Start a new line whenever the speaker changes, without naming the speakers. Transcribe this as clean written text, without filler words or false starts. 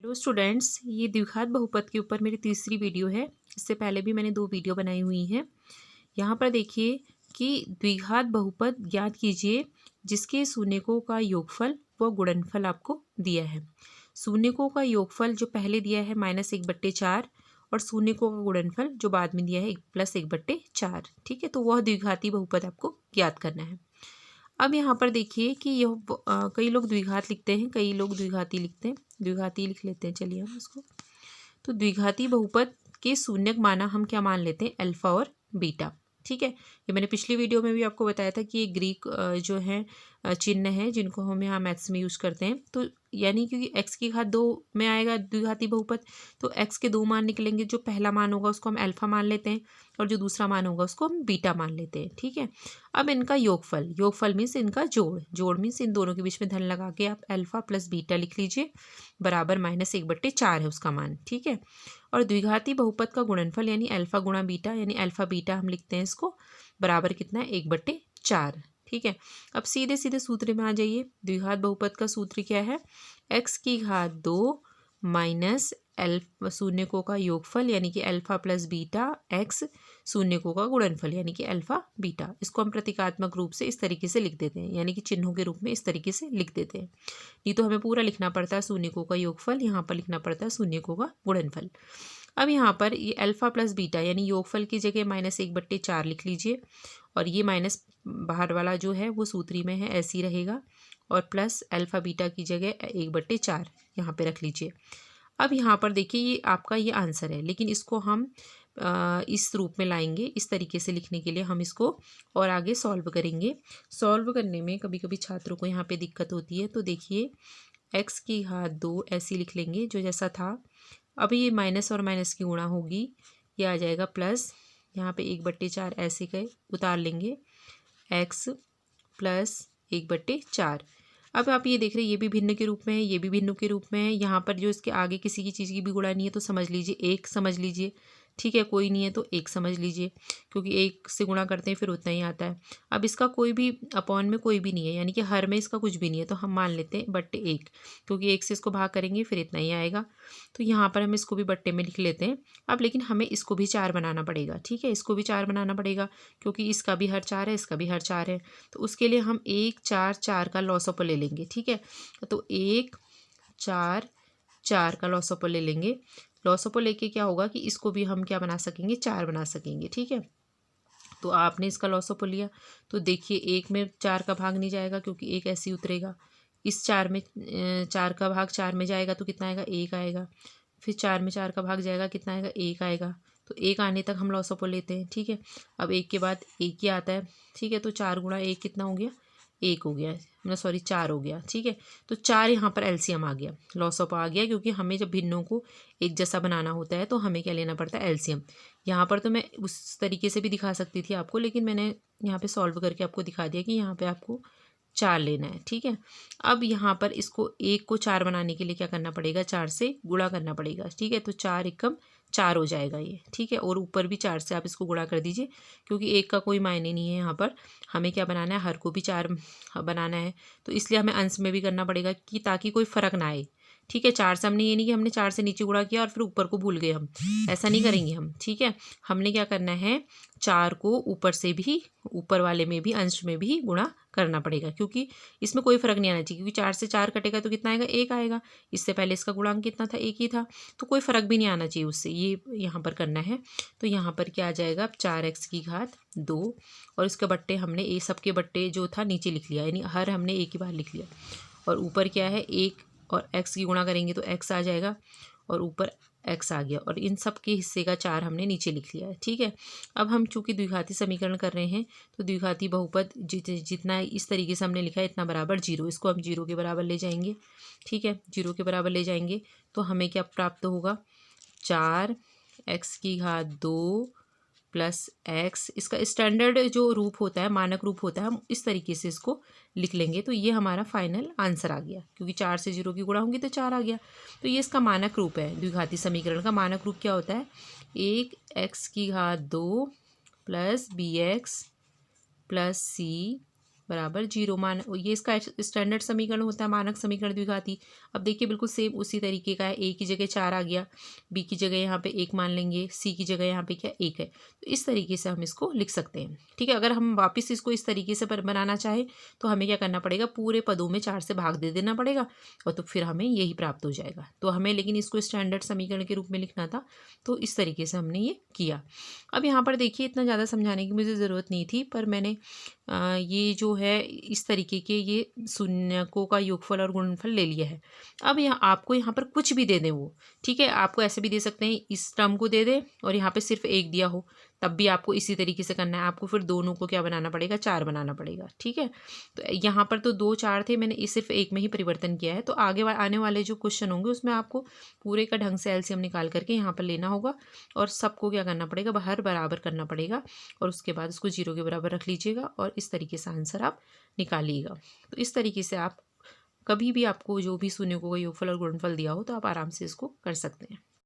Hello students, ये द्विघात बहुपद के ऊपर मेरी तीसरी वीडियो है। इससे पहले भी मैंने 2 वीडियो बनाई हुई हैं। यहाँ पर देखिए कि द्विघात बहुपद ज्ञात कीजिए जिसके शून्यकों का योगफल व गुणनफल आपको दिया है। शून्यकों का योगफल जो पहले दिया है -1/4 और शून्यकों का गुणनफल जो बाद में दिया है 1+1/4। ठीक है, तो वह द्विघाती बहुपद आपको ज्ञात करना है। अब यहाँ पर देखिए कि कई लोग द्विघात लिखते हैं, कई लोग द्विघाती लिखते हैं। द्विघाती लिख लेते हैं, चलिए हम इसको। तो द्विघाती बहुपद के शून्यक माना हम क्या मान लेते हैं, अल्फा और बीटा। ठीक है, ये मैंने पिछली वीडियो में भी आपको बताया था कि ये ग्रीक जो है चिन्ह है जिनको हम यहाँ मैथ्स में यूज़ करते हैं। तो यानी क्योंकि x की घात 2 में आएगा द्विघाती बहुपद, तो x के 2 मान निकलेंगे। जो पहला मान होगा उसको हम अल्फा मान लेते हैं और जो दूसरा मान होगा उसको हम बीटा मान लेते हैं। ठीक है, अब इनका योगफल मीन्स इनका जोड़ मीन्स इन दोनों के बीच में धन लगा के आप अल्फा प्लस बीटा लिख लीजिए, बराबर -1/4 है उसका मान। ठीक है, और द्विघाती बहुपद का गुणनफल यानी अल्फा गुणा बीटा यानी अल्फा बीटा हम लिखते हैं इसको, बराबर कितना है 1/4। ठीक है, अब सीधे सीधे सूत्र में आ जाइए। द्विघात बहुपद का सूत्र क्या है, x की घात 2 माइनस शून्यकों का योगफल यानी कि अल्फा प्लस बीटा x शून्यकों का गुणनफल यानी कि अल्फा बीटा। इसको हम प्रतीकात्मक रूप से इस तरीके से लिख देते हैं, यानी कि चिन्हों के रूप में इस तरीके से लिख देते हैं। नहीं तो हमें पूरा लिखना पड़ता है शून्यकों का योगफल, यहाँ पर लिखना पड़ता है शून्यकों का गुणनफल। अब यहाँ पर ये अल्फा प्लस बीटा यानी योगफल की जगह -1/4 लिख लीजिए, और ये माइनस बाहर वाला जो है वो सूत्री में है ऐसे ही रहेगा, और प्लस अल्फा बीटा की जगह 1/4 यहाँ पे रख लीजिए। अब यहाँ पर देखिए ये आपका ये आंसर है, लेकिन इसको हम इस रूप में लाएंगे। इस तरीके से लिखने के लिए हम इसको और आगे सॉल्व करेंगे। सॉल्व करने में कभी कभी छात्रों को यहाँ पे दिक्कत होती है, तो देखिए x की घात 2 ऐसे लिख लेंगे जो जैसा था। अब ये माइनस और माइनस की गुणा होगी, ये आ जाएगा प्लस, यहाँ पे 1/4 ऐसे गए उतार लेंगे, x प्लस 1/4। अब आप ये देख रहे हैं ये भी भिन्न के रूप में है, ये भी भिन्न के रूप में है। यहाँ पर जो इसके आगे किसी की चीज़ की भी गुणा नहीं है तो समझ लीजिए 1 समझ लीजिए। ठीक है, कोई नहीं है तो 1 समझ लीजिए, क्योंकि 1 से गुणा करते हैं फिर उतना ही आता है। अब इसका कोई भी अपॉन में कोई भी नहीं है, यानी कि हर में इसका कुछ भी नहीं है, तो हम मान लेते हैं /1, क्योंकि 1 से इसको भाग करेंगे फिर इतना ही आएगा। तो यहाँ पर हम इसको भी बट्टे में लिख लेते हैं। अब लेकिन हमें इसको भी 4 बनाना पड़ेगा। ठीक है, इसको भी 4 बनाना पड़ेगा, क्योंकि इसका भी हर 4 है, इसका भी हर 4 है। तो उसके लिए हम 1 4 4 का लॉसअप ले लेंगे। ठीक है, तो 1 4 4 का लॉसअप ले लेंगे। लॉसअप लेके क्या होगा कि इसको भी हम क्या बना सकेंगे, 4 बना सकेंगे। ठीक है, तो आपने इसका लॉसअप लिया, तो देखिए 1 में 4 का भाग नहीं जाएगा क्योंकि 1 ऐसे ही उतरेगा। इस 4 में 4 का भाग 4 में जाएगा तो कितना आएगा, 1 आएगा। फिर 4 में 4 का भाग जाएगा, कितना आएगा, 1 आएगा। तो 1 आने तक हम लॉसअप लेते हैं। ठीक है, अब 1 के बाद 1 ही आता है। ठीक है, तो 4 गुणा 1 कितना हो गया, 1 हो गया, मतलब सॉरी 4 हो गया। ठीक है, तो 4 यहाँ पर एलसीएम आ गया, लॉसअप आ गया, क्योंकि हमें जब भिन्नों को एक जैसा बनाना होता है तो हमें क्या लेना पड़ता है, एलसीएम। यहाँ पर तो मैं उस तरीके से भी दिखा सकती थी आपको, लेकिन मैंने यहाँ पे सॉल्व करके आपको दिखा दिया कि यहाँ पे आपको 4 लेना है। ठीक है, अब यहाँ पर इसको 1 को 4 बनाने के लिए क्या करना पड़ेगा, 4 से गुणा करना पड़ेगा। ठीक है, तो 4 एकम 4 हो जाएगा ये। ठीक है, और ऊपर भी 4 से आप इसको गुणा कर दीजिए, क्योंकि 1 का कोई मायने नहीं है। यहाँ पर हमें क्या बनाना है, हर को भी 4 बनाना है, तो इसलिए हमें अंश में भी करना पड़ेगा कि ताकि कोई फ़र्क ना आए। ठीक है, 4 से हमने ये नहीं कि हमने 4 से नीचे गुणा किया और फिर ऊपर को भूल गए, हम ऐसा नहीं करेंगे हम। ठीक है, हमने क्या करना है, 4 को ऊपर से भी, ऊपर वाले में भी, अंश में भी गुणा करना पड़ेगा, क्योंकि इसमें कोई फर्क नहीं आना चाहिए। क्योंकि 4 से 4 कटेगा तो कितना आएगा, 1 आएगा। इससे पहले इसका गुणांक कितना था, 1 ही था, तो कोई फर्क भी नहीं आना चाहिए उससे, ये यहाँ पर करना है। तो यहाँ पर क्या आ जाएगा, अब 4x की घात 2, और इसके बट्टे हमने ये सबके बट्टे जो था नीचे लिख लिया, यानी हर हमने एक ही बार लिख लिया, और ऊपर क्या है 1 और x की गुणा करेंगे तो x आ जाएगा, और ऊपर x आ गया, और इन सब के हिस्से का 4 हमने नीचे लिख लिया है। ठीक है, अब हम चूंकि द्विघाती समीकरण कर रहे हैं तो द्विघाती बहुपद जितना इस तरीके से हमने लिखा है इतना बराबर 0, इसको हम 0 के बराबर ले जाएंगे। ठीक है, 0 के बराबर ले जाएंगे तो हमें क्या प्राप्त होगा, 4x की घात 2 प्लस x। इसका स्टैंडर्ड जो रूप होता है, मानक रूप होता है, हम इस तरीके से इसको लिख लेंगे। तो ये हमारा फाइनल आंसर आ गया, क्योंकि 4 से 0 की गुणा होंगी तो 4 आ गया। तो ये इसका मानक रूप है। द्विघाती समीकरण का मानक रूप क्या होता है, 1x की घात 2 प्लस bx प्लस c बराबर 0 मान, ये इसका स्टैंडर्ड समीकरण होता है, मानक समीकरण द्विघाती। अब देखिए बिल्कुल सेम उसी तरीके का है, ए की जगह 4 आ गया, बी की जगह यहाँ पे 1 मान लेंगे, सी की जगह यहाँ पे क्या 1 है। तो इस तरीके से हम इसको लिख सकते हैं, ठीक है। अगर हम वापस इसको इस तरीके से बनाना चाहें तो हमें क्या करना पड़ेगा, पूरे पदों में 4 से भाग दे देना पड़ेगा और तो फिर हमें यही प्राप्त हो जाएगा। तो हमें लेकिन इसको स्टैंडर्ड समीकरण के रूप में लिखना था, तो इस तरीके से हमने ये किया। अब यहाँ पर देखिए इतना ज़्यादा समझाने की मुझे ज़रूरत नहीं थी, पर मैंने ये जो है इस तरीके के ये शून्यकों का योगफल और गुणनफल ले लिया है। अब यहाँ आपको यहाँ पर कुछ भी दे दें वो, ठीक है, आपको ऐसे भी दे सकते हैं, इस टर्म को दे दें और यहाँ पे सिर्फ 1 दिया हो, तब भी आपको इसी तरीके से करना है। आपको फिर दोनों को क्या बनाना पड़ेगा, 4 बनाना पड़ेगा, ठीक है। तो यहाँ पर तो 2 4 थे, मैंने इस सिर्फ 1 में ही परिवर्तन किया है। तो आगे आने वाले जो क्वेश्चन होंगे उसमें आपको पूरे का ढंग से एलसीएम निकाल करके यहाँ पर लेना होगा और सबको क्या करना पड़ेगा, बाहर बराबर करना पड़ेगा और उसके बाद उसको 0 के बराबर रख लीजिएगा और इस तरीके से आंसर आप निकालिएगा। तो इस तरीके से आप कभी भी आपको जो भी शून्यकों का योगफल और गुणनफल दिया हो तो आप आराम से इसको कर सकते हैं।